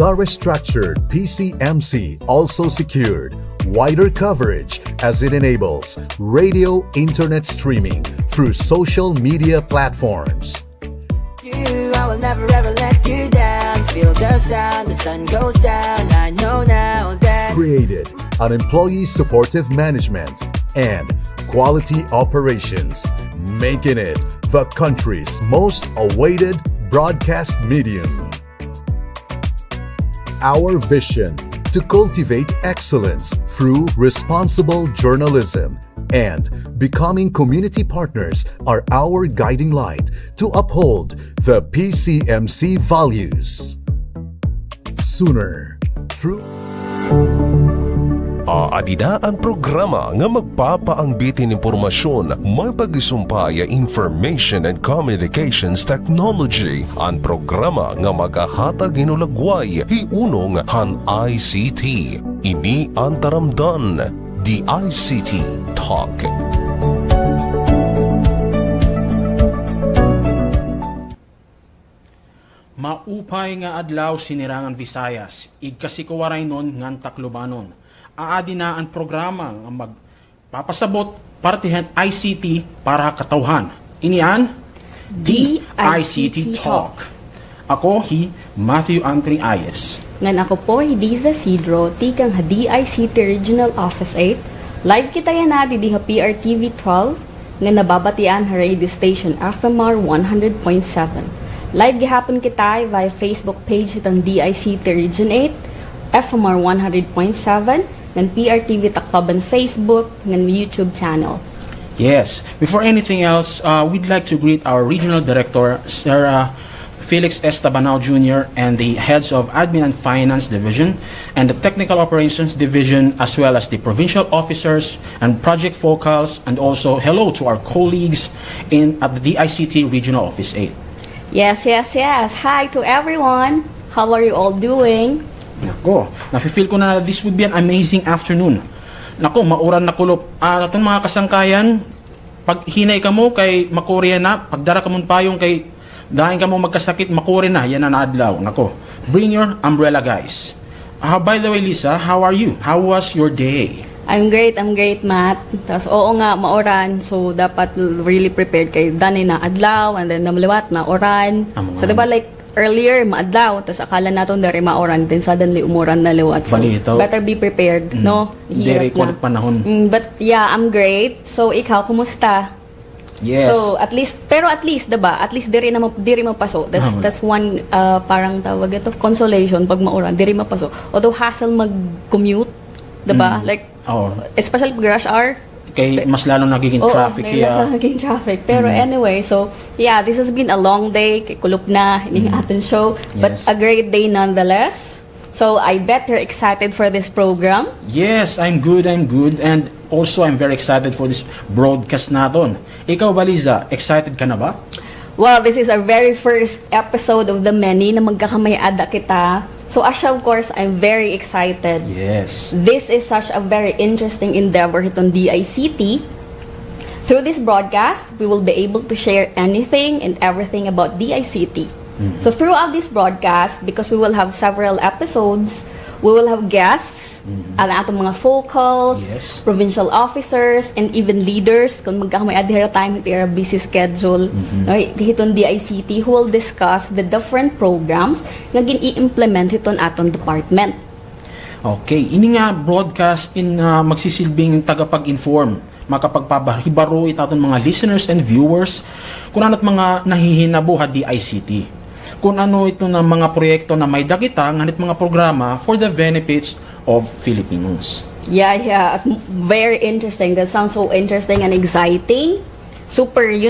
The restructured PCMC also secured wider coverage as it enables radio internet streaming through social media platforms. I will never ever let you down. Feel the sound, the sun goes down. I know now that Created an employee supportive management and quality operations, making it the country's most awaited broadcast medium. Our vision to cultivate excellence through responsible journalism and becoming community partners are our guiding light to uphold the PCMC values. Sooner, through Adina ang programa nga magpapaangbitin impormasyon may pagisumpay Information and Communications Technology. Ang programa nga magahatag inulagway hiunong han ICT. Ini ang taramdan, the ICT Talk. Maupay nga adlaw sinirangan Visayas, igkasikuwaray nun ngan Taclobanon. Aadi na ang programa nga magpapasabot partihan ICT para katawhan. Inian, The ICT Talk. Ako Matthew Anthony Ayes. Ngan ako po, Diza Sidro, tikang DICT Regional Office 8. Live kita yan na di PRTV 12, nga nababatian ha radio station FMR 100.7. Live gihapon kita via Facebook page itong DICT Region 8, FMR 100.7, ng PRTV Tacloban Facebook, ng YouTube channel. Yes. Before anything else, we'd like to greet our Regional Director, Sir Felix Estabanao Jr. and the heads of Admin and Finance Division and the Technical Operations Division, as well as the provincial officers and project focals, and also hello to our colleagues at the DICT Regional Office 8. Yes. Hi to everyone. How are you all doing? Nako, nafe-feel ko na this would be an amazing afternoon. Nako, mauran na kulop. Atong mga kasangkayan, pag hinay ka mo kay makurya na, pagdara ka mong payong kay dahil ka mo magkasakit, makurya na, yan na naadlaw. Nako, bring your umbrella, guys. By the way, Lisa, how are you? How was your day? I'm great, Matt. Tapos oo nga, mauran. So, dapat really prepared kay danay na adlaw and then namaliwat na oran. So, diba like, earlier, maadlaw, tapos akala natin dari mauran, then suddenly umuran na liwat. So, Balito. better be prepared, no? Dari ko panahon. But yeah, I'm great. So, ikaw, kumusta? Yes. So, at least, diba? At least diri mo paso. That's one, parang tawag ito, consolation pag mauran, diri mo paso. Although hassle mag-commute, diba? Like, especially pag rush hour, kay mas lalo nagiging traffic mas lalo nagiging traffic. Pero anyway, so yeah, this has been a long day. Kay kulop na ining ating show, but a great day nonetheless. So I bet you're excited for this program. Yes, I'm good, and also I'm very excited for this broadcast naton. Ikaw ba, Liza, excited ka na ba? Well, this is our very first episode of the many na magkakamay-ada kita. So Asha, of course, I'm very excited. Yes. This is such a very interesting endeavor hitong DICT. Through this broadcast, we will be able to share anything and everything about DICT. So throughout this broadcast, because we will have several episodes, we will have guests, ang atong mga focals, provincial officers, and even leaders, kung magkakamay adhera time at their busy schedule, hitong DICT, who will discuss the different programs nga gin-i-implement hiton atong department. Okay, ini nga broadcast magsisilbing tagapag-inform, makapagpabahibaro itaton mga listeners and viewers kung ano't mga nahihinabuhat di ICT. Kung ano ito na mga proyekto na may dakita nganit mga programa for the benefits of Filipinos. Yeah. Very interesting. That sounds so interesting and exciting. Super, I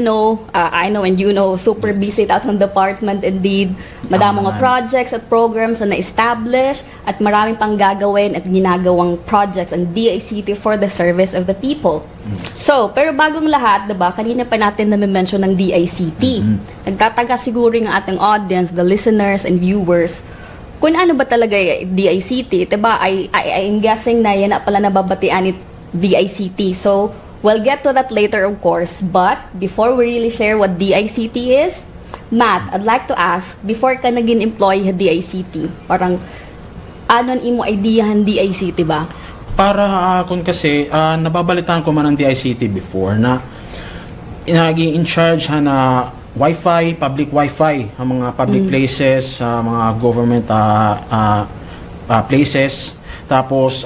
know and super busy at atong department indeed. Madamong mga projects at programs na na-establish at maraming pang gagawin at ginagawang projects and DICT for the service of the people. So, pero bagong lahat, diba, kanina pa natin na-mention ng DICT. Nagtataga siguro ng ating audience, the listeners and viewers, kung ano ba talaga DICT, diba? I'm guessing na yan na pala nababatian ni DICT. So, we'll get to that later, of course. But before we really share what DICT is, Matt, I'd like to ask, before ka naging employee sa DICT, parang anon imo idea han DICT ba? Para kung kasi nababalitaan ko man ang DICT before na naging in charge na Wi-Fi, public Wi-Fi, ang mga public places, mga government places, tapos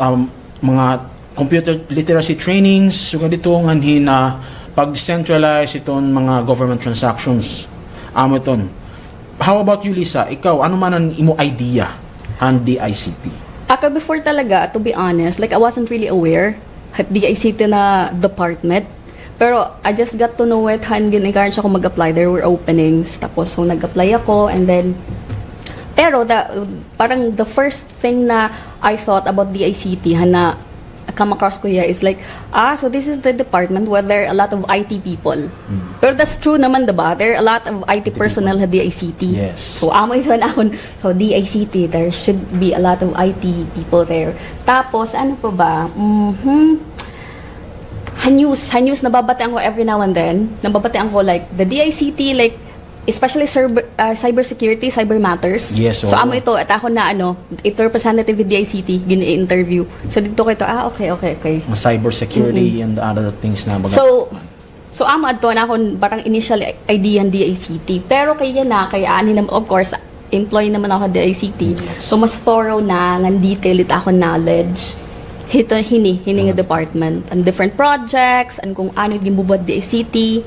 mga computer literacy trainings, so ganito nganhin na pag-centralize itong mga government transactions. Amo iton. How about you, Lisa? Ikaw, ano man ang imo idea ang DICT? Ako before talaga, to be honest, like I wasn't really aware at DICT na department. Pero I just got to know it, gin-encourage ako mag-apply. There were openings. Tapos so nag-apply ako and then pero parang the first thing na I thought about DICT na come across ko is like, so this is the department where there are a lot of IT people. Pero that's true naman, diba? There are a lot of IT personnel sa DICT. Yes. So, amo ito na ako, so DICT, there should be a lot of IT people there. Tapos, ano pa ba? News, nababatean ko every now and then. Nababatean ko like, the DICT, like, especially cybersecurity, cyber matters. Yes, so amo ito at ako na ito representative with DICT gini-interview. So dito ko ito okay. Cybersecurity and other things na baga. So amo adto na ako parang initial idea ng DICT. Pero kaya ani naman of course employee naman ako DICT. Yes. So mas thorough na ngan detail ita ako knowledge. Hini nga department and different projects and kung ano gimbubad DICT.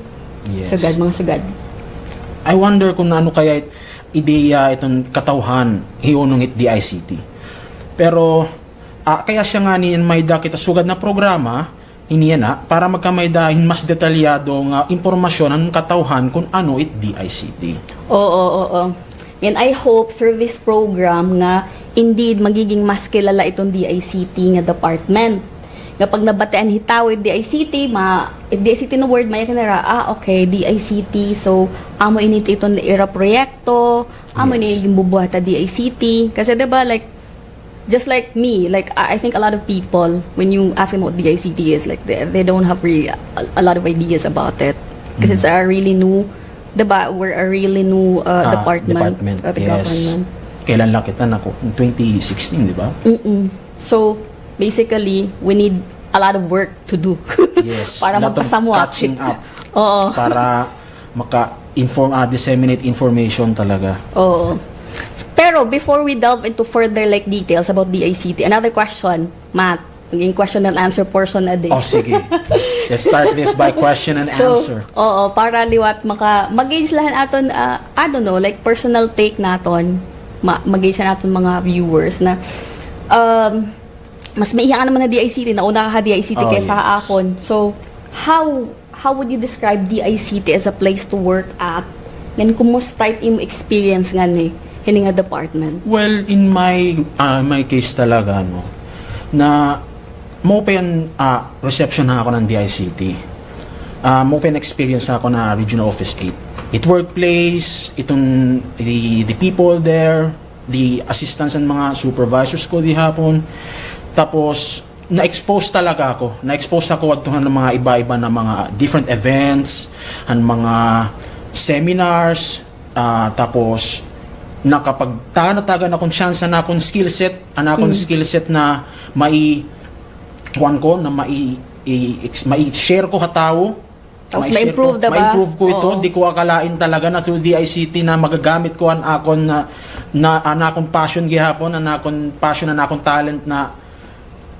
Yes. Sugad. I wonder kung ano kaya ideya itong katawhan hiunong it DICT. Pero kaya siya nga ni may kita sugad na programa iniya na para magkamaydahin mas detalyado nga impormasyon ang katawhan kung ano it DICT. Oo. And I hope through this program nga indeed magiging mas kilala itong DICT nga department. Kapag nabatean hitawid DICT, DICT no word may kanara, okay, DICT, so amo init itong era proyekto, amo yes. Ini bubuhat ta DICT. Kasi diba, like, just like me, like, I think a lot of people, when you ask them what DICT is, like, they don't have really a lot of ideas about it. Because it's a really new, diba, we're a really new department of the government. Kailan lang kita nako? 2016, diba? So, basically, we need a lot of work to do. Yes. Para magpasamwa. Catching up. Oo. Para disseminate information talaga. Oo. Pero before we delve into further like details about DICT, another question, Matt. Naging question and answer portion na din. Oh, sige. Let's start this by question and answer. Oo, para liwat mag-gauge lahan aton, I don't know, like personal take naton, mag-gauge naton mga viewers na, mas maiya ka naman na DICT, nauna ka DICT kaysa yes. Akon. So, how would you describe DICT as a place to work at? Ngayon, kumusta yung experience nga ni hininga department? Well, in my case talaga, no, na mo pa yan, reception na ako ng DICT. Mo pa yan experience na ako na Regional Office 8. It workplace, the people there, the assistants and mga supervisors ko di hapon. Tapos, na-expose talaga ako. Na-expose ako at ng mga iba-iba na mga different events, and mga seminars, tapos, nakapagtagan akong chance na akong skill set, na mai-share ko katawo. Tapos ma-improve, diba? Ma-improve ko ito. Di ko akalain talaga na through DICT na magagamit ko ang akong akong passion gihapon, ang akong passion, ang akong talent na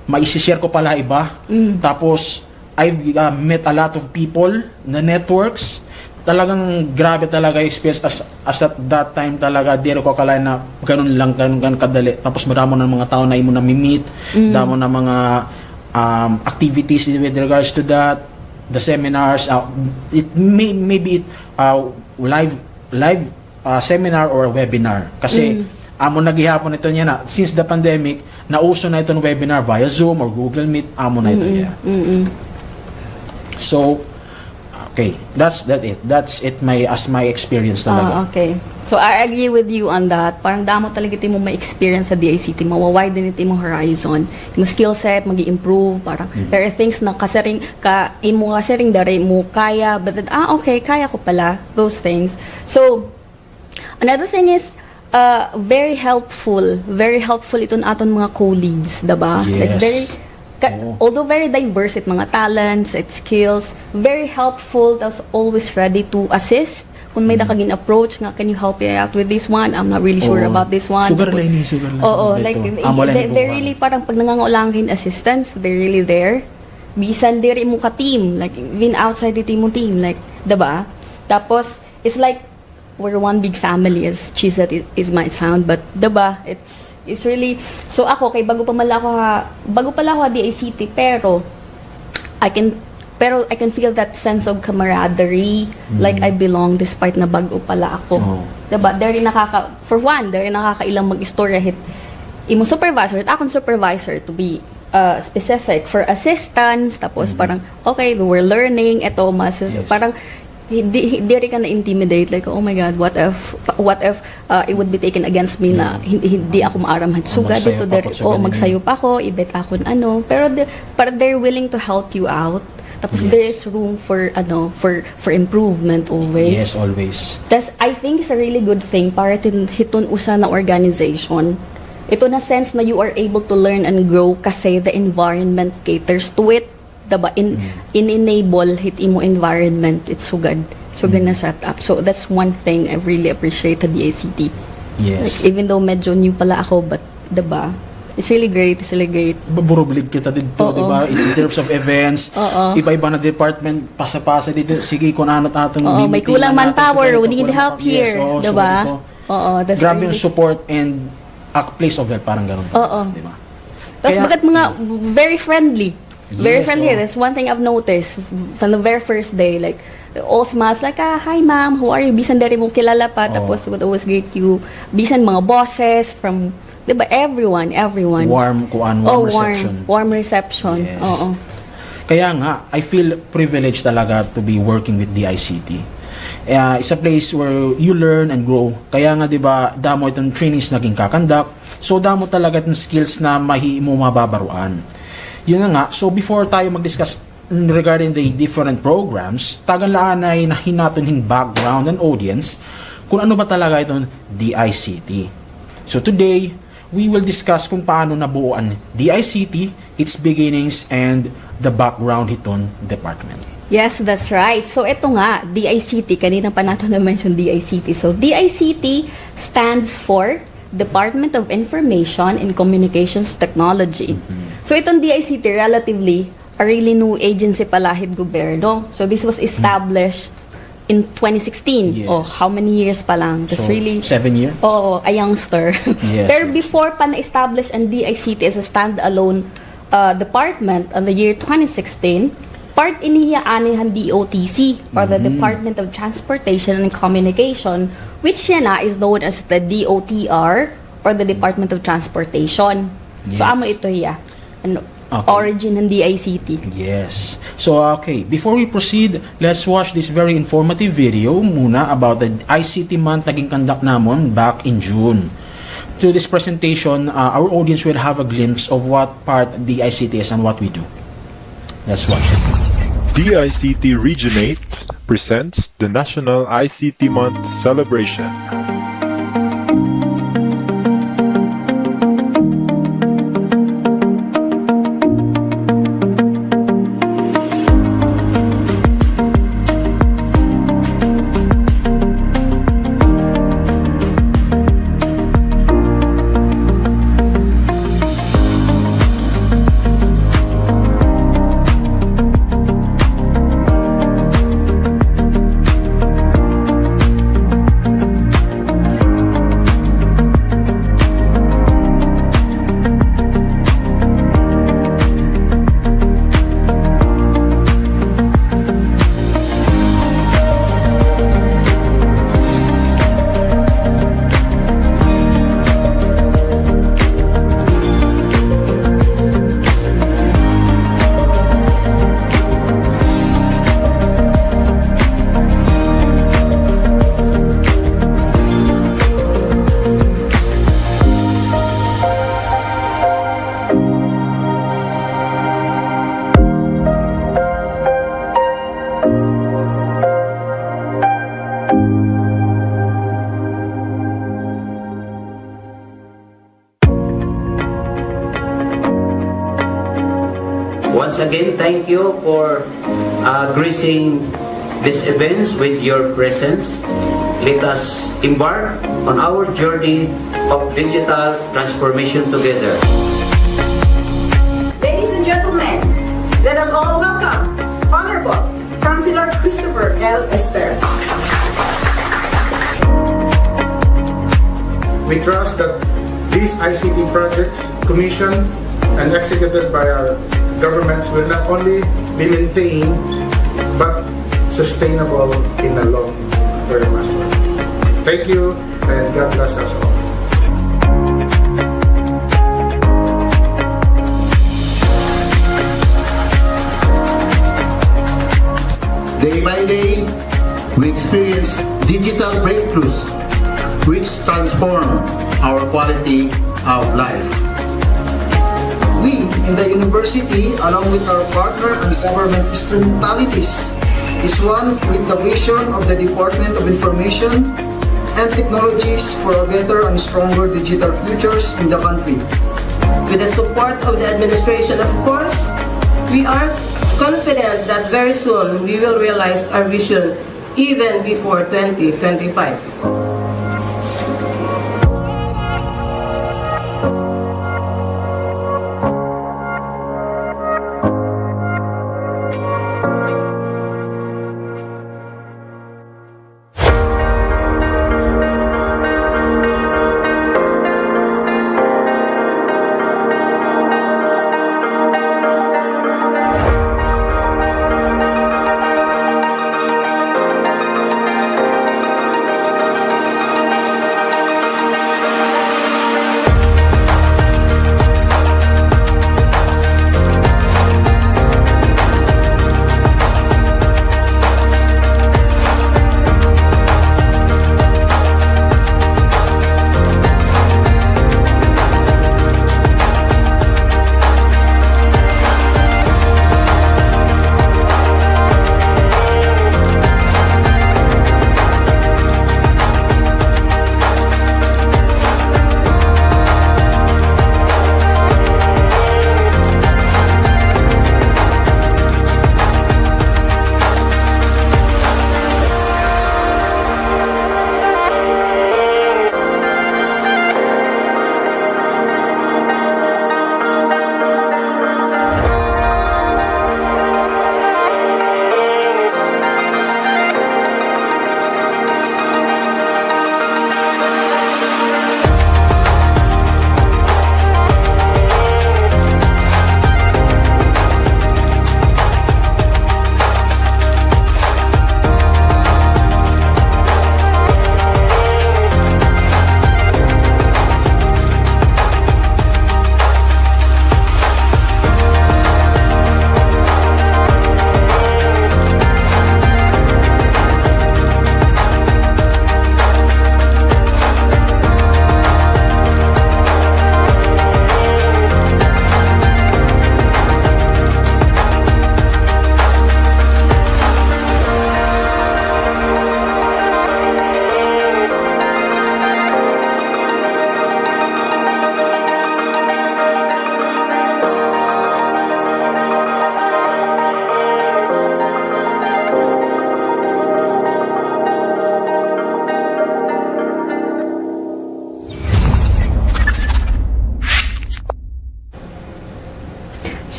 mai-share ko pala iba. Tapos, I've met a lot of people na networks. Talagang grabe talaga experience as at that time talaga. Di ko akalain na ganun kadali. Tapos maramo ng mga tao na imo na mi-meet. Damo na mga activities with regards to that. The seminars. Maybe live seminar or webinar. Kasi amo nagihapon ito niya na since the pandemic nauso na itong webinar via Zoom or Google Meet, amo na ito niya. So okay, that's it as my experience talaga. Okay. So I agree with you on that. Parang damo talaga ito mo may experience sa DICT, mawawiden ito mo horizon, mo skill set, magi-improve, parang there are things na kasering dari mo kaya, but then, okay, kaya ko pala those things. So Another thing is, very helpful iton aton mga colleagues, diba? Yes. Like very, Oo. although very diverse it mga talents, it skills, very helpful, tapos always ready to assist. Kung may nakagin approach nga, can you help me out with this one? I'm not really sure Oo. about this one. Sugar Tapos- line, sugar line. Oo, Dito. like, Amo lang they're ibubuhan. really parang pag nangangailangan assistance, they're really there. Bisan diri mo ka team, like, even outside the team mo team, like, diba? Tapos, it's like, we're one big family, as cheesy that it might sound, but, diba? It's really, so ako, kay bago pala ako ha DICT, pero, I can feel that sense of camaraderie, like I belong despite na bago pala ako. Oo. Diba? Dari nakakailang mag-istorya hit imo supervisor, at akong supervisor to be specific for assistance, tapos parang, okay, we're learning, eto, Yes. parang, hindi rin ka na-intimidate, like, oh my God, what if it would be taken against me na hindi ako maaramhan. Suga magsayo dito, pa ako, magsayo pa ako, ibet ako na ano, pero they're willing to help you out. Tapos Yes. there is room for improvement always. Yes, always. Tas I think it's a really good thing para hiton usa na organization. Ito na sense na you are able to learn and grow kasi the environment caters to it. Diba? In-enable hit imo environment. It's sugad na set up. So that's one thing I really appreciate the ICT. Yes. Like, even though medyo new pala ako, but diba? It's really great. Burublig kita dito, Oo. di ba? In terms of events, Oo. iba-iba na department, pasa-pasa dito. Sige, kung ano atong Oo, may kulang manpower, we need help Yes, here. oo, so Diba? dito, Oo, that's grabe yung really- support and a place of help, parang ganun. Oo. Di ba? Tapos Kaya- bagat mga very friendly. Very Yes, friendly. oo. That's one thing I've noticed from the very first day. Like, all smiles like, hi ma'am, how are you? Bisan dari mo kilala pa. Oo. Tapos would always greet you. Bisan mga bosses from, di ba, everyone. Warm reception. Warm reception. Yes. Oo. Kaya nga, I feel privileged talaga to be working with the ICT. It's a place where you learn and grow. Kaya nga, di ba, damo itong trainings naging kakandak. So, damo talaga itong skills na mo mababaruan. Yun na nga. So, before tayo mag-discuss regarding the different programs, taganlaan ay nahinatunhin background and audience kung ano ba talaga itong DICT. So, today, we will discuss kung paano nabuo ang DICT, its beginnings, and the background itong department. Yes, that's right. So, ito nga, DICT. Kanina pa natin na-mention DICT. So, DICT stands for Department of Information and Communications Technology. So, itong DICT, relatively, a really new agency palahid gobyerno. So, this was established in 2016. Yes. Oh, how many years pa lang? That's So, really... 7 years? Oo, a youngster. Yes, Pero yes. before pa na-establish ang DICT as a standalone department on the year 2016, part iniya anihan DOTC, or the Department of Transportation and Communication, which yan na is known as the DOTR, or the Department of Transportation. So, Yes. amo ito ya. Ano, Okay. origin ng DICT. Yes. So, okay. Before we proceed, let's watch this very informative video muna about the ICT month naging conduct namon back in June. Through this presentation, our audience will have a glimpse of what part the ICT is and what we do. Let's watch it. DICT Region 8 presents the National ICT Month celebration. Once again, thank you for gracing these events with your presence. Let us embark on our journey of digital transformation together. Ladies and gentlemen, let us all welcome Honorable Councilor Christopher L. Esperas. We trust that these ICT projects, commissioned and executed by our governments, will not only be maintained but sustainable in the long term as well. Thank you, and God bless us all. Day by day, we experience digital breakthroughs which transform our quality of life. We in the university, along with our partner and government instrumentalities, is one with the vision of the Department of Information and Technologies for a better and stronger digital futures in the country. With the support of the administration, of course, we are confident that very soon we will realize our vision even before 2025.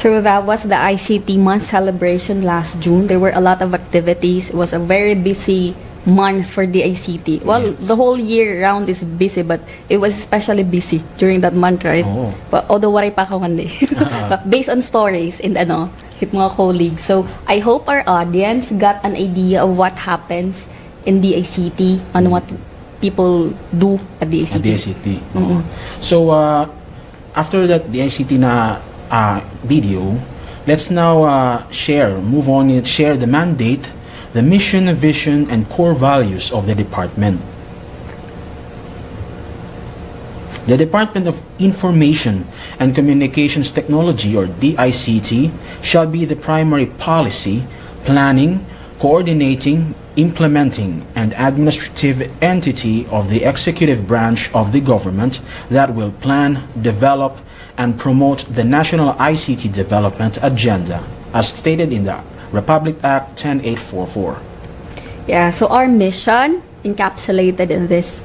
So that was the ICT month celebration last June. There were a lot of activities. It was a very busy month for the ICT. Well, Yes. the whole year round is busy, but it was especially busy during that month, right? Oo. But although waray pa ako one day. But based on stories and hit mga colleagues. So I hope our audience got an idea of what happens in the ICT and what people do at the ICT. At the ICT. So, after that, the ICT na video, let's now move on and share the mandate, the mission, vision, and core values of the department. The Department of Information and Communications Technology, or DICT, shall be the primary policy, planning, coordinating, implementing and administrative entity of the executive branch of the government that will plan, develop, and promote the national ICT development agenda as stated in the Republic Act 10844. Yeah, so our mission encapsulated in this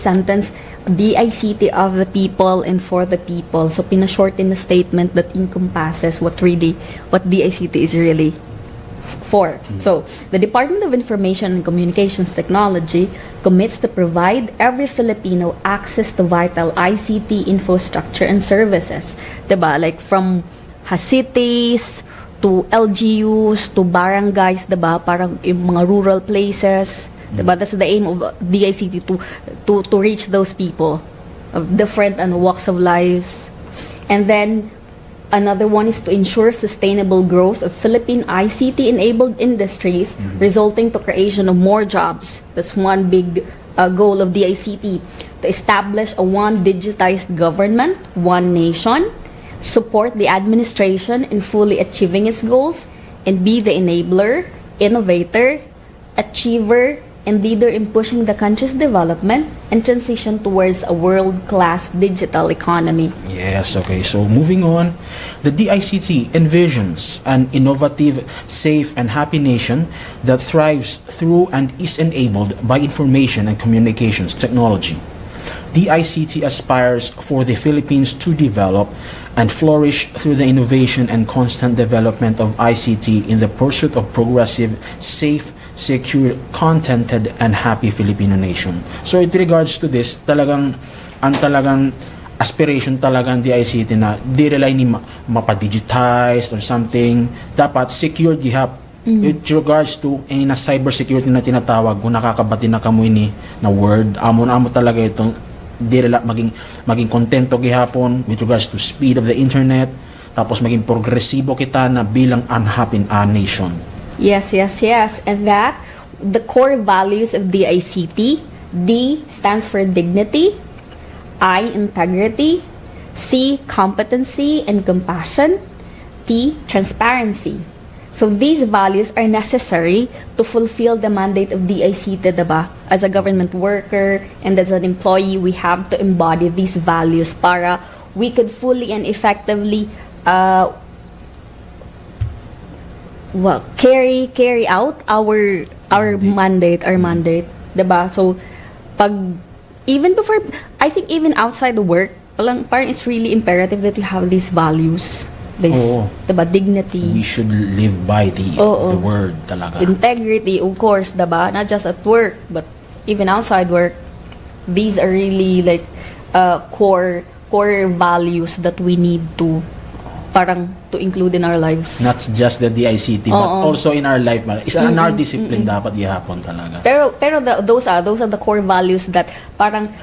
sentence, the ICT of the people and for the people. So pinashorten the statement that encompasses what the ICT is really for. So the Department of Information and Communications Technology commits to provide every Filipino access to vital ICT infrastructure and services. Diba? Like from cities to LGUs to barangays, diba? Parang yung mga rural places. Diba? That's the aim of DICT to reach those people of different walks of lives. And then another one is to ensure sustainable growth of Philippine ICT-enabled industries, resulting to creation of more jobs. That's one big goal of DICT. To establish a one digitized government, one nation, support the administration in fully achieving its goals, and be the enabler, innovator, achiever, and leader in pushing the country's development and transition towards a world-class digital economy. Yes, okay. So moving on, the DICT envisions an innovative, safe, and happy nation that thrives through and is enabled by information and communications technology. DICT aspires for the Philippines to develop and flourish through the innovation and constant development of ICT in the pursuit of progressive, safe, secure, contented, and happy Filipino nation. So in regards to this, talagang aspiration talagang DICT na di rely ni mapa-digitized or something, dapat secure gihap. With regards to na cyber security na tinatawag, kung nakakabati na kamoy ni na word, amo talaga itong di rely maging kontento gihapon with regards to speed of the internet, tapos maging progresibo kita na bilang unhappy nation. Yes. And that, the core values of DICT, D stands for dignity, I, integrity, C, competency and compassion, T, transparency. So these values are necessary to fulfill the mandate of DICT, diba? As a government worker and as an employee, we have to embody these values para we could fully and effectively carry out our mandate, diba? So even before, I think even outside the work, parang it's really imperative that you have these values. Diba, dignity. We should live by the word talaga. Integrity, of course, diba? Not just at work, but even outside work. These are really like core values that we need to include in our lives. Not just the DICT, but also in our life. In our discipline dapat ihapon talaga. Pero those are the core values that parang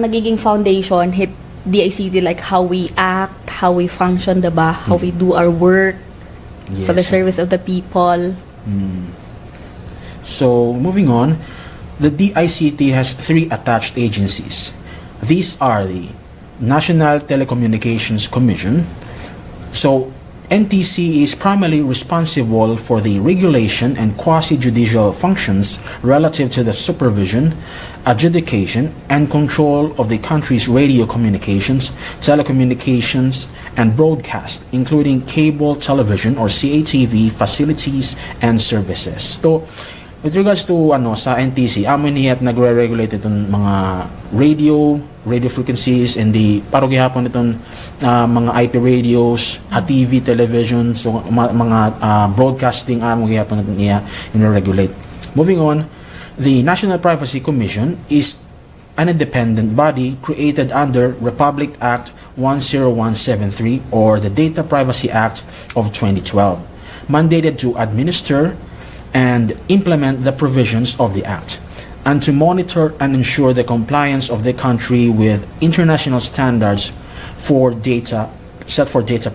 nagiging foundation hit DICT, like how we act, how we function, diba? How we do our work for the service of the people. So moving on, the DICT has 3 attached agencies. These are the National Telecommunications Commission. So NTC is primarily responsible for the regulation and quasi-judicial functions relative to the supervision, adjudication, and control of the country's radio communications, telecommunications, and broadcast, including cable television or CATV facilities and services. So, with regards to sa NTC, amo niya nagre-regulate itong mga radio frequencies and the gihapon itong mga IP radios, TV, television, so mga broadcasting amo gihapon niya in-regulate. Moving on, the National Privacy Commission is an independent body created under Republic Act 10173 or the Data Privacy Act of 2012, mandated to administer and implement the provisions of the Act, and to monitor and ensure the compliance of the country with international standards for data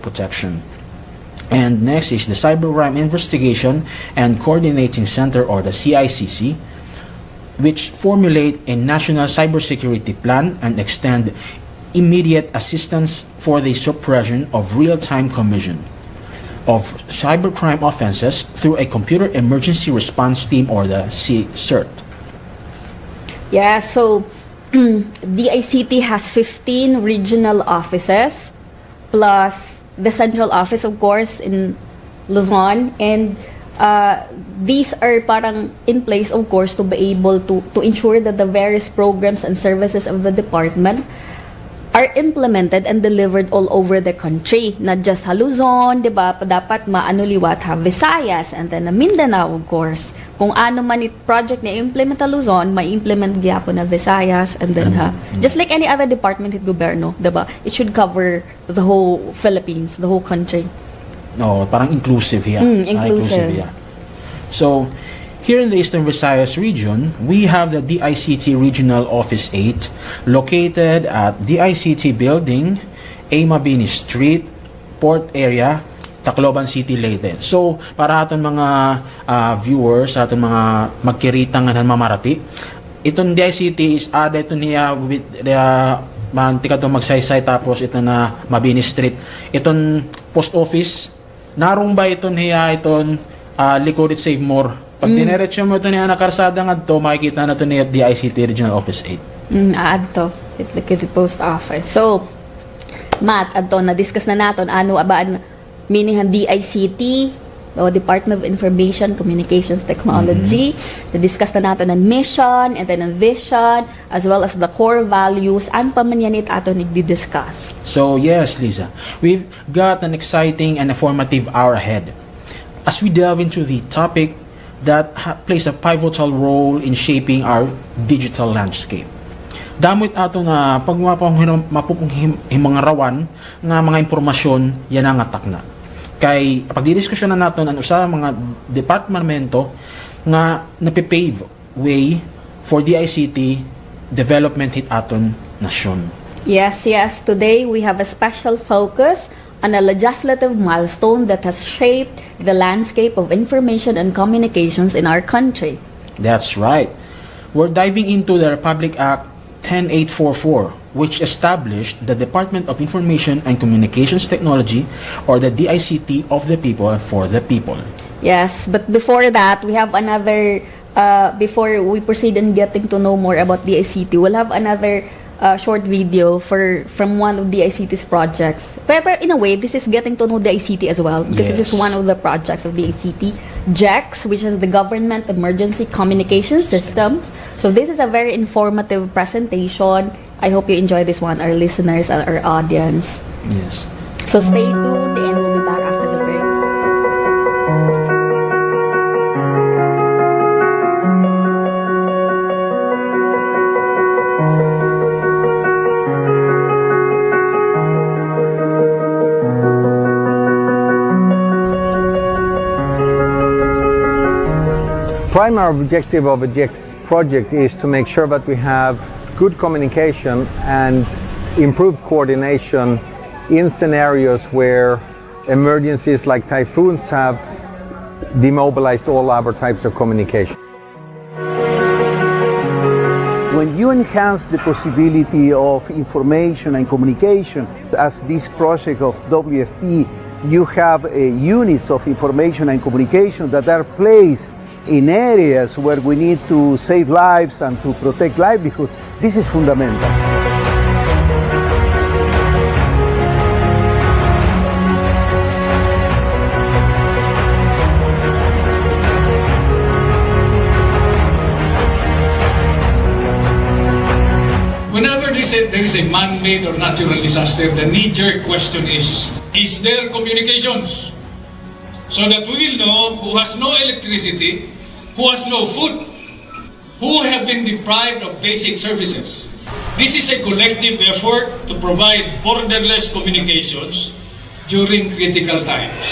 protection. And next is the Cybercrime Investigation and Coordinating Center, or the CICC, which formulate a national cybersecurity plan and extend immediate assistance for the suppression of real-time commission. of cybercrime offenses through a Computer Emergency Response Team, or the CERT. Yeah, so the ICT has 15 regional offices plus the central office, of course, in Luzon, and these are parang in place, of course, to be able to ensure that the various programs and services of the department are implemented and delivered all over the country. Not just sa Luzon, di ba? Dapat maano liwat ha, Visayas, and then Mindanao, of course. Kung ano man project na implement sa Luzon, may implement gyapon na Visayas, and then just like any other department at gobyerno, di ba? It should cover the whole Philippines, the whole country. No, parang inclusive here. Inclusive. Yeah. So, here in the Eastern Visayas region, we have the DICT Regional Office 8 located at DICT Building, Mabini Street, Port Area, Tacloban City, Leyte. So, para aton mga viewers, aton mga magkiritang nga mamarati, itong DICT is added to niya with mantika to magsaysay, tapos ito na Mabini Street. Itong post office, narong ba ito niya itong likod it save more. Pag dinerecho mo ito niya na karsada nga ito, makikita na ito niya DICT Regional Office 8. Add to. It likod post office. So, Matt, adto na-discuss na natin ano ba meaning ang DICT, o Department of Information Communications Technology. Na-discuss na natin ang mission, and then ang vision, as well as the core values, and pamanyanit ato nagdi-discuss. So, yes, Lisa, we've got an exciting and informative hour ahead as we delve into the topic that plays a pivotal role in shaping our digital landscape. Damot ato na pag mga rawan nga mga impormasyon yan ang atak na. Kay pagdidiskusyon na natin ano sa mga departamento nga napipave way for DICT development hit aton nasyon. Yes. Today we have a special focus on a legislative milestone that has shaped the landscape of information and communications in our country. That's right. We're diving into the Republic Act 10844, which established the Department of Information and Communications Technology, or the DICT, of the people for the people. Yes, but before that, we have another, before we proceed in getting to know more about DICT, we'll have another short video from one of the ICT's projects. But in a way, this is getting to know the ICT as well, because it is one of the projects of the ICT. GEX, which is the Government Emergency Communication System. So this is a very informative presentation. I hope you enjoy this one, our listeners and our audience. Yes. So stay tuned, and we'll be back after the break. Primary objective of a GEX project is to make sure that we have good communication and improved coordination in scenarios where emergencies like typhoons have demobilized all other types of communication. When you enhance the possibility of information and communication, as this project of WFP, you have units of information and communication that are placed in areas where we need to save lives and to protect livelihood. This is fundamental. Whenever there is a man-made or natural disaster, the knee-jerk question is there communications? So that we will know who has no electricity, who has no food, who have been deprived of basic services. This is a collective effort to provide borderless communications during critical times.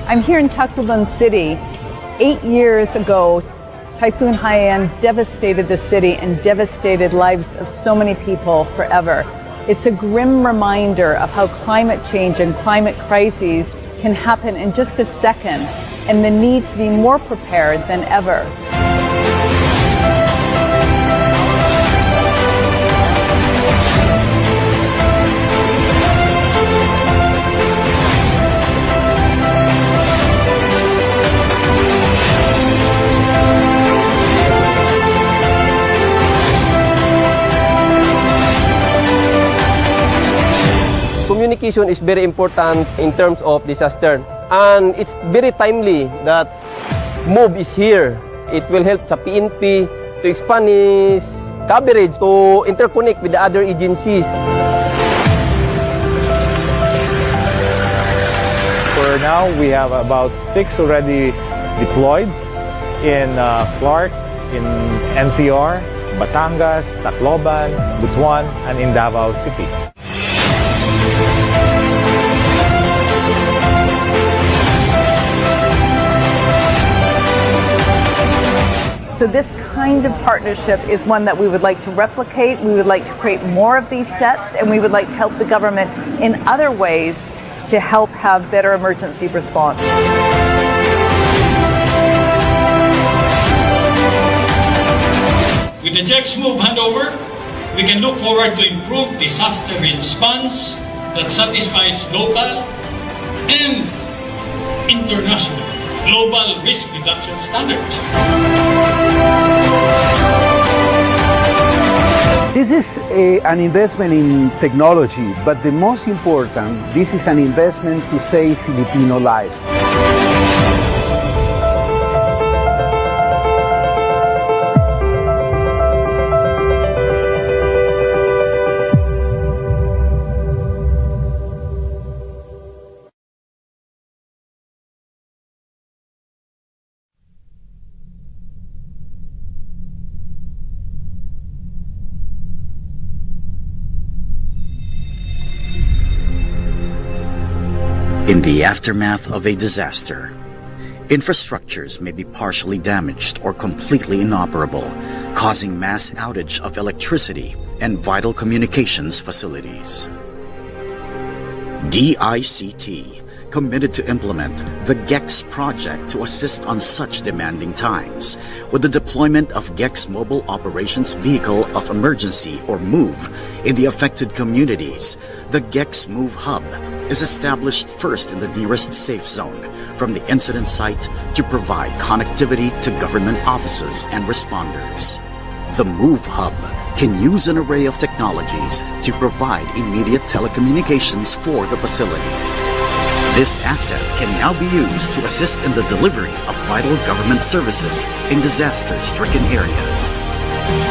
I'm here in Tacloban City. 8 years ago, Typhoon Haiyan devastated the city and devastated lives of so many people forever. It's a grim reminder of how climate change and climate crises can happen in just a second, and the need to be more prepared than ever. Communication is very important in terms of disaster, and it's very timely that MOVE is here. It will help sa PNP to expand its coverage to interconnect with the other agencies. For now, we have about 6 already deployed in Clark, in NCR, Batangas, Tacloban, Butuan, and in Davao City. So this kind of partnership is one that we would like to replicate. We would like to create more of these sets, and we would like to help the government in other ways to help have better emergency response. With the GEX MOVE handover, we can look forward to improved disaster response that satisfies local and international global risk reduction standards. This is an investment in technology, but the most important, this is an investment to save Filipino lives. In the aftermath of a disaster, infrastructures may be partially damaged or completely inoperable, causing mass outage of electricity and vital communications facilities. DICT committed to implement the GEX project to assist on such demanding times with the deployment of GEX Mobile Operations Vehicle of Emergency or MOVE in the affected communities. The GEX MOVE Hub is established first in the nearest safe zone from the incident site to provide connectivity to government offices and responders. The MOVE Hub can use an array of technologies to provide immediate telecommunications for the facility. This asset can now be used to assist in the delivery of vital government services in disaster-stricken areas.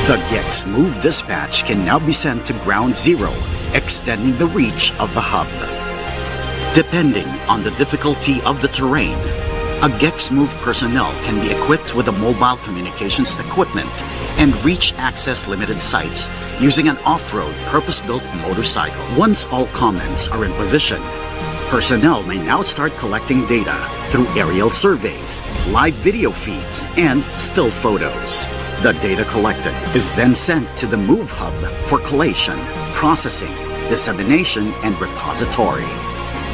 The GEX MOVE dispatch can now be sent to Ground Zero, extending the reach of the hub. Depending on the difficulty of the terrain, a GEX MOVE personnel can be equipped with a mobile communications equipment and reach access limited sites using an off-road purpose-built motorcycle. Once all commands are in position, personnel may now start collecting data through aerial surveys, live video feeds, and still photos. The data collected is then sent to the MOVE Hub for collation, processing, dissemination, and repository.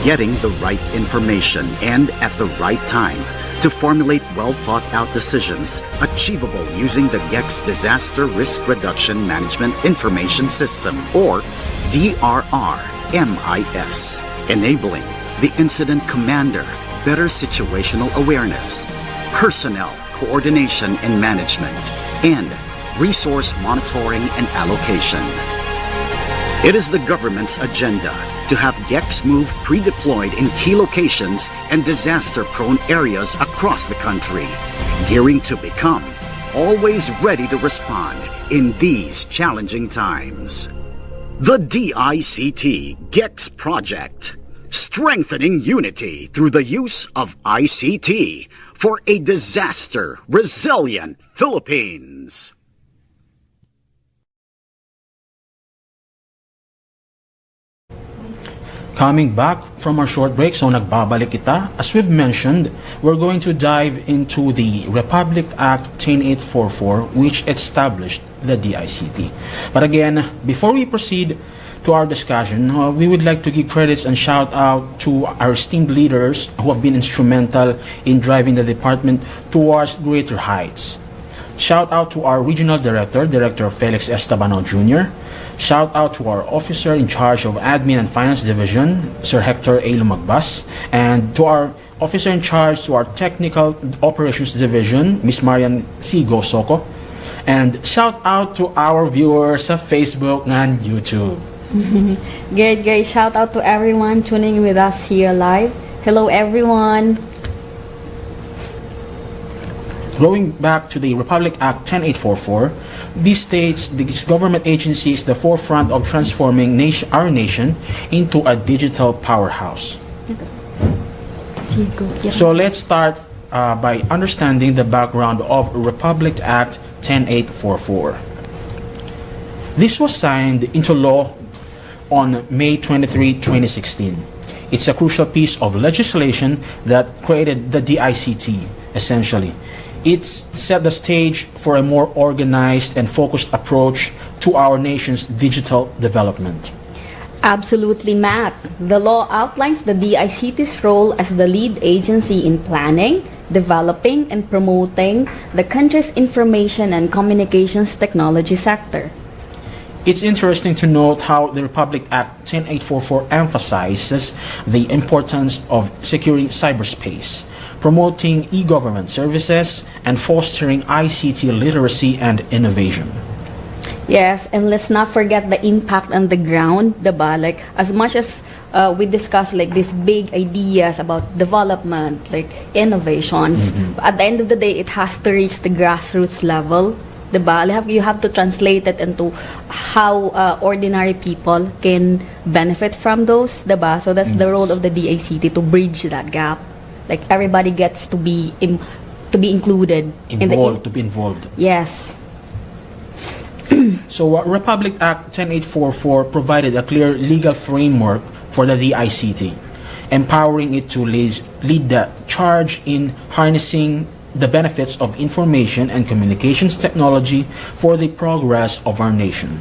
Getting the right information and at the right time to formulate well-thought-out decisions achievable using the GEX Disaster Risk Reduction Management Information System, or DRR-MIS, enabling the incident commander better situational awareness, personnel coordination and management, and resource monitoring and allocation. It is the government's agenda to have GEX MOVE pre-deployed in key locations and disaster-prone areas across the country, gearing to become always ready to respond in these challenging times. The DICT GEX project, strengthening unity through the use of ICT for a disaster-resilient Philippines. Coming back from our short break, so nagbabalik kita. As we've mentioned, we're going to dive into the Republic Act 10844, which established the DICT. But again, before we proceed, to our discussion, we would like to give credits and shout out to our esteemed leaders who have been instrumental in driving the department towards greater heights. Shout out to our Regional Director, Director Felix Estabanao Jr. Shout out to our Officer in charge of Admin and Finance Division, Sir Hector A. Lumagbas, and to our Officer in charge to our Technical Operations Division, Miss Marian C. Gosoko. And shout out to our viewers sa Facebook and YouTube. Great. Shout out to everyone tuning in with us here live. Hello, everyone. Going back to the Republic Act 10844, this states this government agency is the forefront of transforming our nation into a digital powerhouse. So let's start by understanding the background of Republic Act 10844. This was signed into law on May 23, 2016. It's a crucial piece of legislation that created the DICT, essentially. It's set the stage for a more organized and focused approach to our nation's digital development. Absolutely, Matt. The law outlines the DICT's role as the lead agency in planning, developing, and promoting the country's information and communications technology sector. It's interesting to note how the Republic Act 10844 emphasizes the importance of securing cyberspace, promoting e-government services, and fostering ICT literacy and innovation. Yes, and let's not forget the impact on the ground, diba? Like, as much as we discuss like these big ideas about development, like innovations, at the end of the day, it has to reach the grassroots level, diba? You have to translate it into how ordinary people can benefit from those, diba? So that's the role of the DICT, to bridge that gap. Like, everybody gets to be included, to be involved. Yes. So Republic Act 10844 provided a clear legal framework for the DICT, empowering it to lead the charge in harnessing the benefits of information and communications technology for the progress of our nation.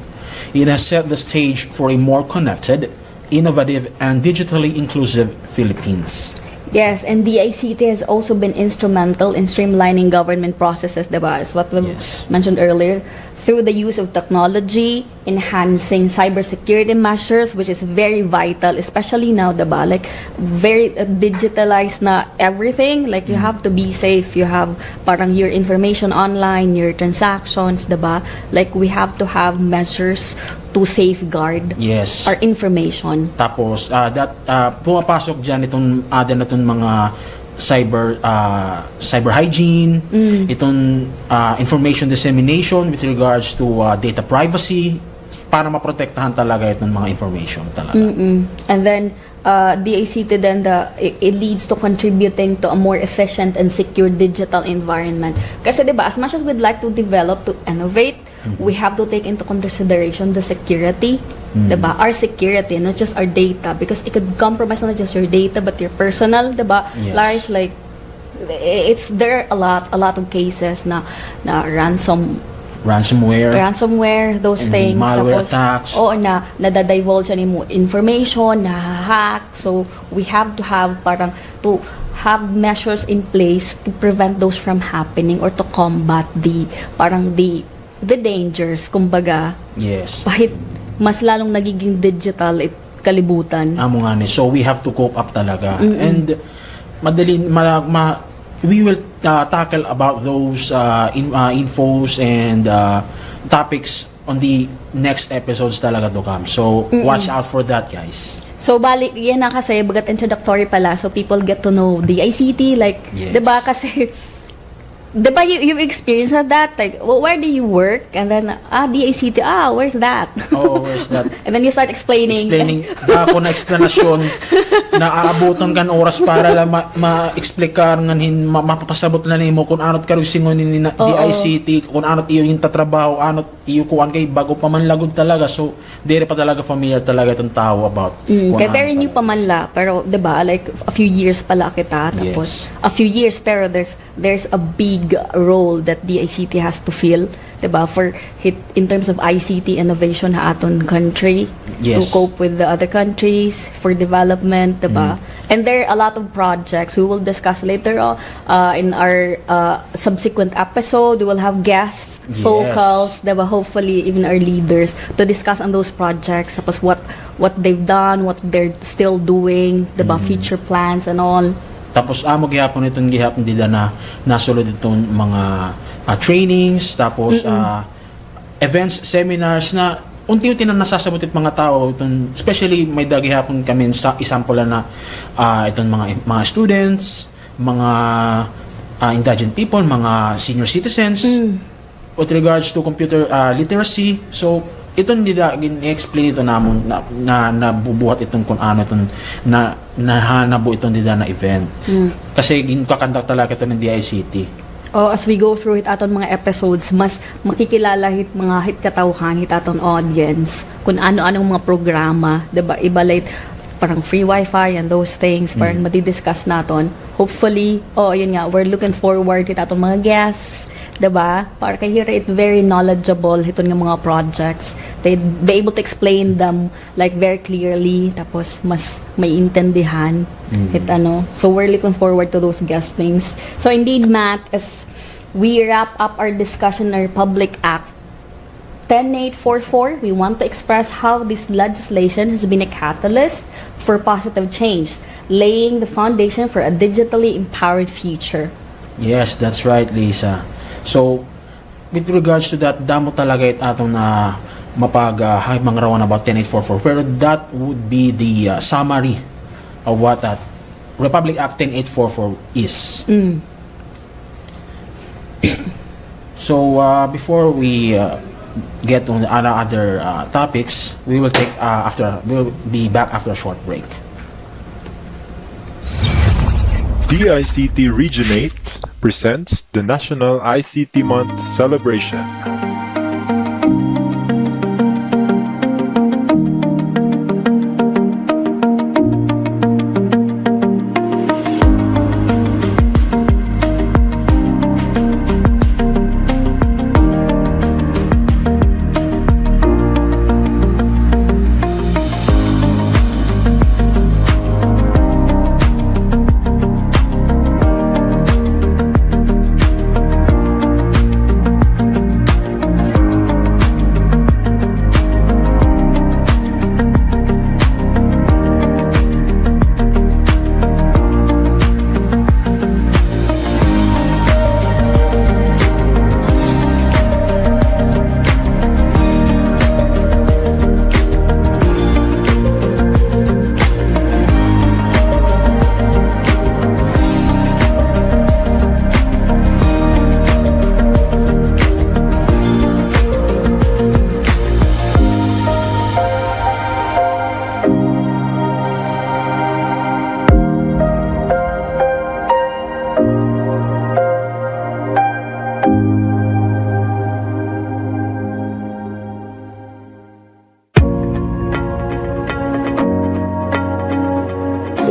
It has set the stage for a more connected, innovative, and digitally inclusive Philippines. Yes, and DICT has also been instrumental in streamlining government processes, diba? As what we mentioned earlier, through the use of technology, enhancing cybersecurity measures, which is very vital, especially now, diba? Like, very digitalized na everything. Like, you have to be safe. You have parang your information online, your transactions, diba? Like, we have to have measures to safeguard our information. Tapos, pumapasok dyan itong mga cyber hygiene, itong information dissemination with regards to data privacy, para maprotektahan talaga itong mga information talaga. And then DICT then it leads to contributing to a more efficient and secure digital environment. Kasi diba, as much as we'd like to develop, to innovate, we have to take into consideration the security, diba? Our security, not just our data, because it could compromise not just your data but your personal, diba? Yes. Like there are a lot of cases na ransomware, those and things, malware attacks. Oo, nadadivulge mo information, hack. So we have to have to have measures in place to prevent those from happening or to combat the dangers, kumbaga. Yes. Kahit mas lalong nagiging digital kalibutan. Amo nga ni. So we have to cope up talaga. And we will tackle about those infos and topics on the next episodes talaga to come. So watch out for that, guys. So balik yan na kasi bagat introductory pala, so people get to know the ICT, like, diba kasi diba you've experienced that, like, well, where do you work? And then the ICT, where's that? Oh, where's that? And then you start explaining ako na explanation na aabutan kan oras para lang ma-explicar nganin mapapasabot na nimo kung anot karon singon ni ICT, kung anot iyo yung tatrabaho, anot iyo kuan kay bago pa man lagod talaga. So dire pa talaga familiar talaga itong tao about kay very new pa man la, pero diba like a few years pala kita, tapos a few years, pero there's a big role that the ICT has to fill, diba, for in terms of ICT innovation sa aton country, to Yes. cope with the other countries for development, diba? And there are a lot of projects we will discuss later on in our subsequent episode. We will have guests, Yes. focals, diba, hopefully even our leaders to discuss on those projects, tapos what they've done, what they're still doing, diba, future plans and all. Tapos amo gihapon itong gihapon dida na nasulod itong mga trainings, tapos events, seminars na unti-unti na nasasabot itong mga tao itong, especially may dagihapon kami sa example na itong mga students, mga indigent people, mga senior citizens with regards to computer literacy. So itong nila gin-explain ito namon na nabubuhat itong kung ano itong nahanabo itong nila na event. Kasi ginkakandak talaga ito ng DICT. As we go through it aton mga episodes, mas makikilala hit mga hit katawhan hit aton audience kung ano-anong mga programa, diba, ibalay parang free wifi and those things, parang madidiscuss naton. Hopefully, yun nga, we're looking forward hit aton mga guests, diba? Para kay it very knowledgeable hiton nga mga projects. They'd be able to explain them like very clearly, tapos mas may intindihan hit ano. So we're looking forward to those guestings. So indeed, Matt, as we wrap up our discussion on our Public Act 10844, we want to express how this legislation has been a catalyst for positive change, laying the foundation for a digitally empowered future. Yes, that's right, Lisa. So, with regards to that, damo talaga it atong na mangrawan about 10844. Pero that would be the summary of what that Republic Act 10844 is. So, before we get on the other topics, we will be back after a short break. DICT Region 8 presents the National ICT Month celebration.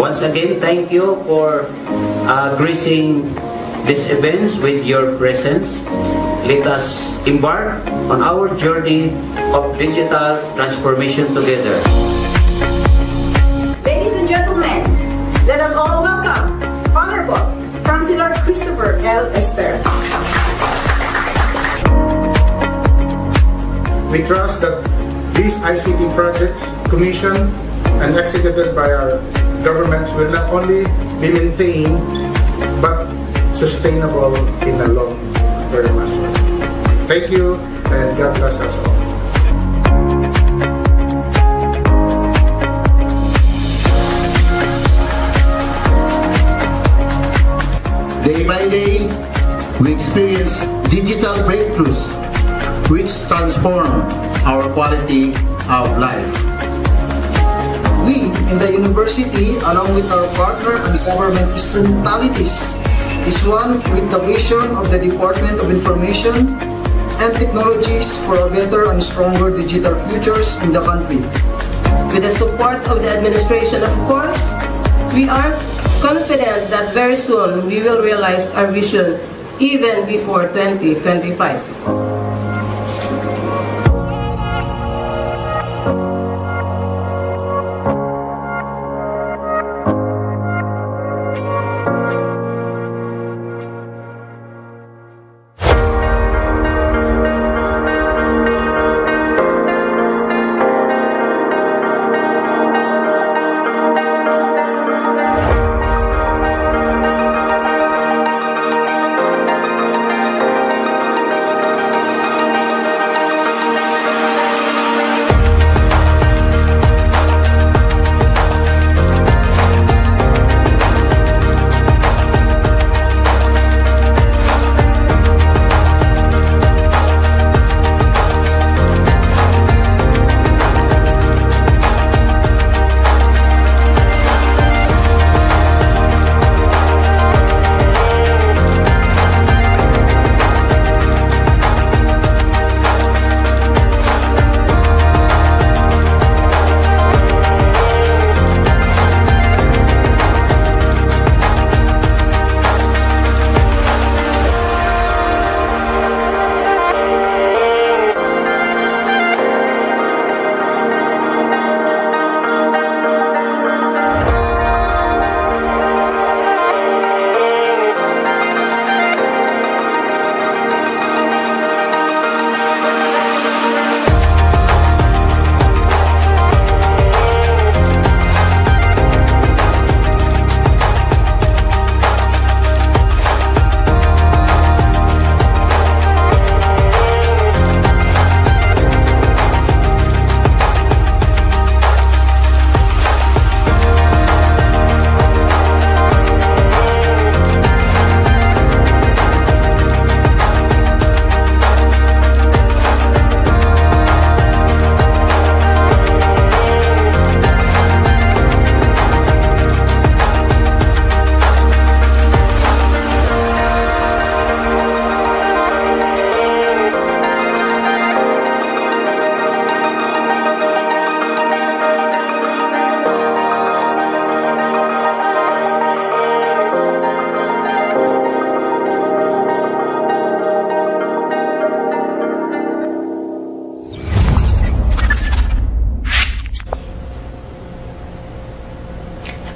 Once again, thank you for gracing these events with your presence. Let us embark on our journey of digital transformation together. Ladies and gentlemen, let us all welcome Honorable Councilor Christopher L. Esperas. We trust that these ICT projects, commissioned and executed by our governments, will not only be maintained but sustainable in the long term as well. Thank you, and God bless us all. Day by day, we experience digital breakthroughs which transform our quality of life. We in the university, along with our partner and government instrumentalities, is one with the vision of the Department of Information and Technologies for a better and stronger digital futures in the country. With the support of the administration, of course, we are confident that very soon we will realize our vision even before 2025.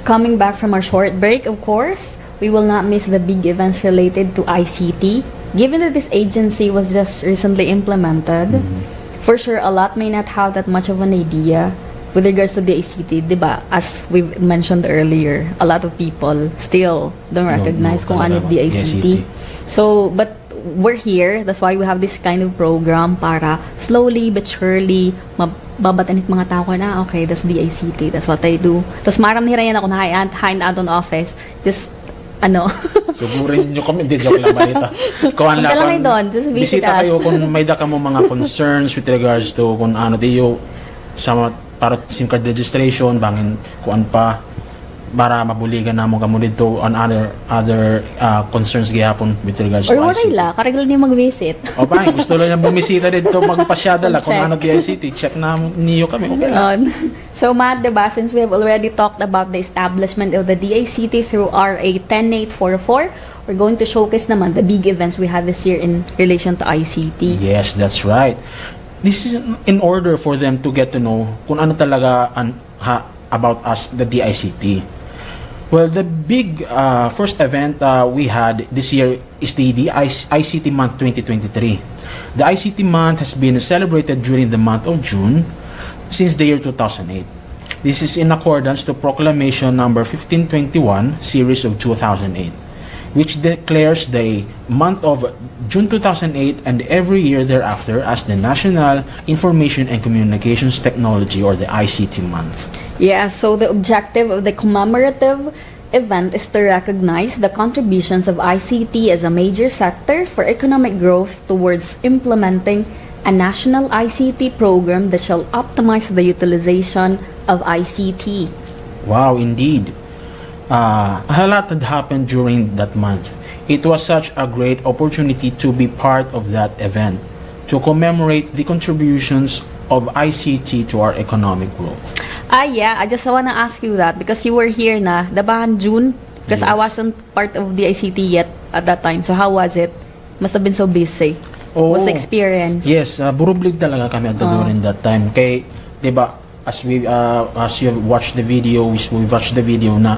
Coming back from our short break, of course, we will not miss the big events related to ICT. Given that this agency was just recently implemented, for sure a lot may not have that much of an idea with regards to the ICT, diba? As we mentioned earlier, a lot of people still don't recognize kung ano the ICT. So, but we're here, that's why we have this kind of program para slowly but surely babatan it mga tao ko na, okay, that's the ICT, that's what I do. Tapos maram nihirayan ako na hind out on office, just Sugurin nyo kami, hindi joke lang balita. Kuhan lang kayo doon, just visit bisita us. kayo kung may ka mo mga concerns with regards to kung ano diyo sa para SIM card registration, bangin kuan pa para mabuligan namo kamo dito on other concerns gihapon with regards to or ICT. la, karegal niyo mag-visit. O pa, gusto lang niya bumisita dito, magpasyada la kung ano di ICT, check na niyo kami. Okay. So Matt, diba, since we have already talked about the establishment of the DICT through RA 10844, we're going to showcase naman the big events we had this year in relation to ICT. Yes, that's right. This is in order for them to get to know kung ano talaga about us, the DICT. Well, the big first event we had this year is the ICT Month 2023. The ICT Month has been celebrated during the month of June since the year 2008. This is in accordance to Proclamation number 1521, series of 2008, which declares the month of June 2008 and every year thereafter as the National Information and Communications Technology, or the ICT Month. Yeah, so the objective of the commemorative event is to recognize the contributions of ICT as a major sector for economic growth towards implementing a national ICT program that shall optimize the utilization of ICT. Wow, indeed. A lot had happened during that month. It was such a great opportunity to be part of that event, to commemorate the contributions of ICT to our economic growth. Yeah, I just wanna ask you that because you were here na, diba, in June? Because I wasn't part of the ICT yet at that time. So how was it? Must have been so busy. What's the experience? Yes, burublig talaga kami at during that time. Kay, diba, as you have watched the video, we watched the video na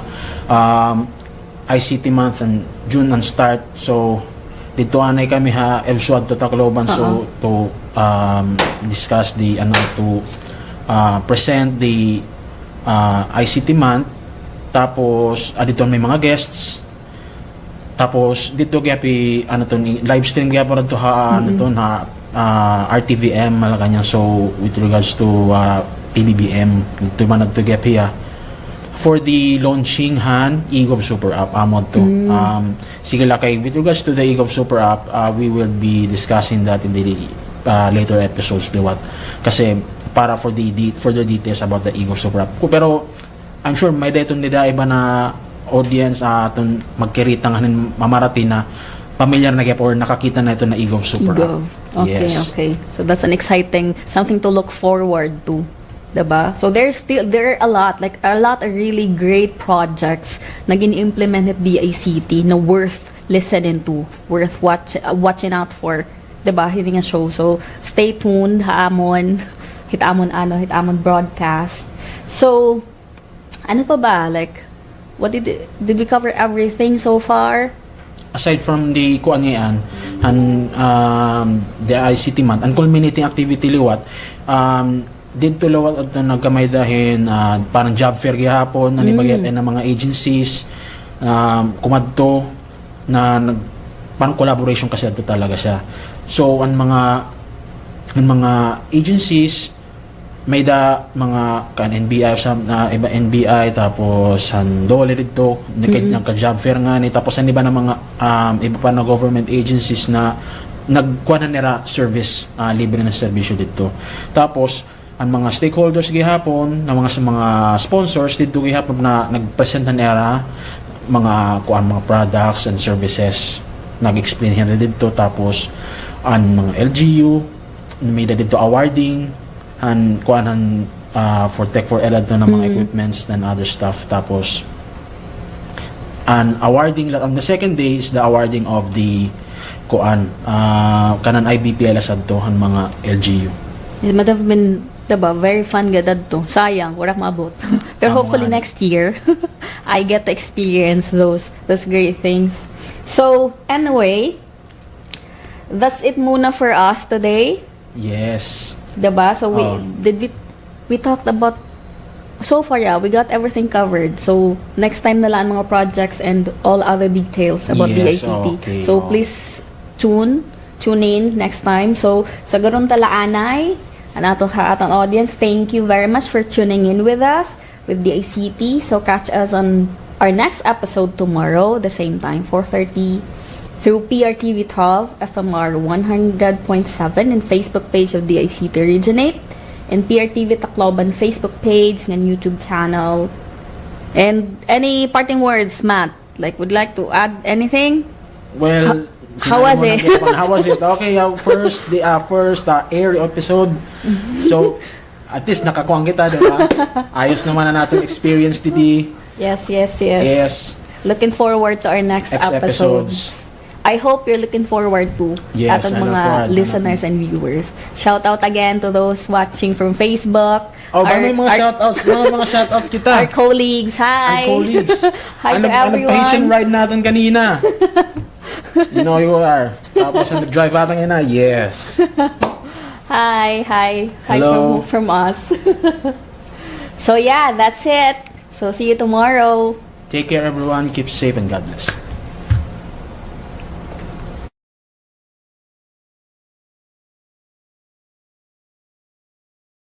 ICT month and June ang start. So dito anay kami Elswad to Tacloban so to discuss the to present the ICT month. Tapos dito may mga guests. Tapos dito gapi live stream gyapon to RTVM Malacanang, so with regards to PBBM ito man to gapi for the launching eGov Super App amod to. Sige lakay with regards to the eGov Super App, we will be discussing that in the later episodes what kasi para for the further details about the eGov Super App. Pero I'm sure may dayton nila iba na audience aton magkirita nganin mamarating na familiar na gyap or nakakita na ito na eGov Super App. Okay, yes. Okay. So that's an exciting something to look forward to. Diba? So there are a lot of really great projects na gini-implement at DICT na worth listening to, worth watching out for, diba? Hindi nga show. So stay tuned, hitamon broadcast. So ano pa ba, like what did we cover everything so far? Aside from the kuan and the ICT month and culminating activity liwat, dito lawat at nagkamay dahin parang job fair gihapon na nibagyan ng mga agencies kumadto na parang collaboration kasi ito talaga siya. So ang mga agencies may da mga kan NBI sa iba NBI tapos san dole dito nakit ka job fair nga ni tapos ang iba na mga iba pa na government agencies na nagkuha na nila service libre na serbisyo dito. Tapos ang mga stakeholders gihapon na mga sponsors dito gihapon na nagpresent na nila mga products and services, nag-explain nila dito. Tapos ang mga LGU may dito awarding and for Tech for ELAD na mga equipments and other stuff. Tapos and awarding on the second day is the awarding of the kanan IBPL sadto ang mga LGU. It might have been Diba? Very fun gadad to. Sayang, wala mabot. Pero hopefully next year, I get to experience those great things. So, anyway, that's it muna for us today. Yes. Diba? So, we talked about, so far, yeah, we got everything covered. So, next time na lang mga projects and all other details about the ICT. Okay, so, please tune in next time. So, sa garon talaanay, atong audience, thank you very much for tuning in with us with the ICT. So, catch us on our next episode tomorrow, the same time, 4:30 through PRTV 12, FMR 100.7 and Facebook page of the ICT Originate, and PRTV Tacloban Facebook page and YouTube channel. And any parting words, Matt? Like, would like to add anything? Well, how was it? How was it? Okay, first air episode. So, at least nakakuha kita, diba? Ayos naman na natin experience today. Yes. Yes. Looking forward to our next episodes. I hope you're looking forward to atong mga listeners and viewers. Shout out again to those watching from Facebook. May mga shoutouts, mga shoutouts kita. Our colleagues, hi. Our colleagues. Hi to everyone. Patient ride natin kanina. You know you are. Tapos nag-drive atang ina. Yes. Hi Hello. from us. So yeah, that's it. So see you tomorrow. Take care everyone. Keep safe and God bless.